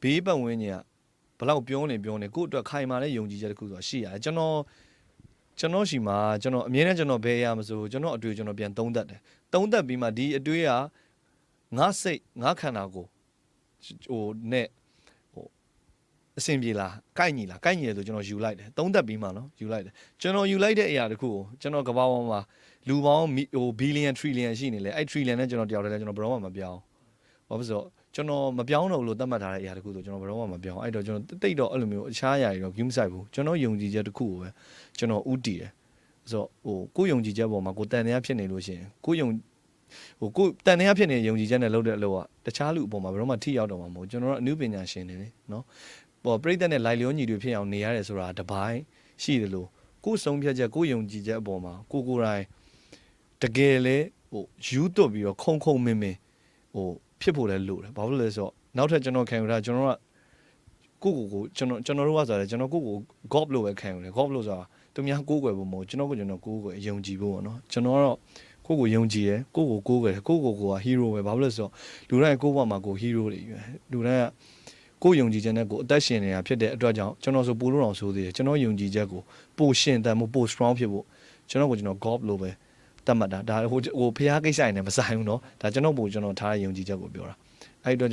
ဘေးပတ်ဝန်းကျင်ကဘလောက်ပြောနေကိုယ့်အတွက်ခိုင်မာတဲ့ယုံကြည်ချက်တစ်ခုဆိုတာရှိရတယ်ကျွန်တော်ရှိမှာကျွန်တော်အမြဲတမ်းကျွန်တော်ဘယ်ရမဆိုကျွန်တော်အတွေ့ကျွန်တော်ပြန်သုံးသပ်တယ်သုံးသပ်ပြီးမှဒီအတွေ့ကငါစိတ်ငါခန္ဓာကိုဟိုနဲ့ဟိုအဆင်ပြေလားကိုက်ညီလားကိုက်ညီတယ်ဆိုကျွန်တော်ယူလိုက်တယ်သုံးသပ်ပြီးမှနော်ယူလိုက်တယ်ကျွန်တော်ယူလိုက်တဲ့အရာတစ်ခုကိုကျွန်တော်ကဘာပေါ်မှာလူပေါင်းဟိုဘီလီယံထရီလီယံရှိနေလေအဲ့ထရီလီယံနဲ့ကျွန်တော်တယောက်တည်းလဲကျွန်တော်ဘယ်တော့မှမပြောင်းဘာဖြစ်လို့ကျွန်တော်မပြောင်းတော့လို့သတ်မှတ်ထားတဲ့အရာတစ်ခုဆိုကျွန်တော်ဘယ်တော့မှမပြောင်းအဲ့တော့ကျွန်တော်တိတ်တော့အဲ့လိုမျိုးအခြားအရာတွေတော့ game site ဘူးကျွန်တော်ယုံကြည်ချက်တစ်ခုကိုပဲကျွန်တော်ဥတည်တယ်ဆိုတော့ဟိုကိုယုံကြည်ချက်ပေါ်မှာကိုတန်တရားဖြစ်နေလို့ရှိရင်ကိုယုံဟိုကိုတန်တရားဖြစ်နေယုံကြည်ချက်နဲ့လုပ်တဲ့အလုပ်ကတခြားလူအပေါ်မှာဘယ်တော့မှထိရောက်တော့မှာမဟုတ်ကျွန်တော်တို့အနုပညာရှင်တွေလေနော်ပေါ်ပြိတ္တနဲ့လိုက်လျောညီတွေဖြစ်အောင်နေရတယ်ဆိုတာတပိုင်းရှိတယ်လို့ကိုဆုံးဖြတ်ချက်ကိုယုံကြည်ချက်အပေါ်မှာကိုယ်တိုင်တကယ်လေဟိုယူသွတ်ပြီးတော့ခုံမင်းဟိုဖြစ်ဖို့လည်းလိုတယ်ဘာလို့လဲဆိုတော့နောက်ထပ်ကျွန်တော်ခံယူတာကျွန်တော်ကကိုကျွန်တော်တို့ကဆိုတယ်ကျွန်တော်ကို God လို့ပဲခံယူတယ် God လို့ဆိုတာသူများကိုးကွယ်ဖို့မဟုတ်ကျွန်တော်ကိုကိုးကွယ်ယုံကြည်ဖို့ပေါ့နော်ကျွန်တော်ကတော့ကိုယုံကြည်တယ်ကိုကိုးကွယ်တယ်ကိုက hero ပဲဘာလို့လဲဆိုတော့လူတိုင်းကိုဘဝမှာကို hero တွေပဲလူတိုင်းကကိုယုံကြည်ချက်နဲ့ကိုအသက်ရှင်နေတာဖြစ်တဲ့အတွက်ကြောင့်ကျွန်တော်ဆိုပို့လို့အောင်ဆိုသေးတယ်ကျွန်တော်ယုံကြည်ချက်ကိုပိုရှင်တန်ဖို့ပို strong ဖြစ်ဖို့ကျွန်တော် God လို့ပဲတတ်မှတ်တာဒါဟိုဖျားကိစ္စရနေမဆိုင်ဘူးเนาะဒါကျွန်တော်ထားတဲ့ယုံကြည်ချက်ကိုပြောတာအဲ့အတွက်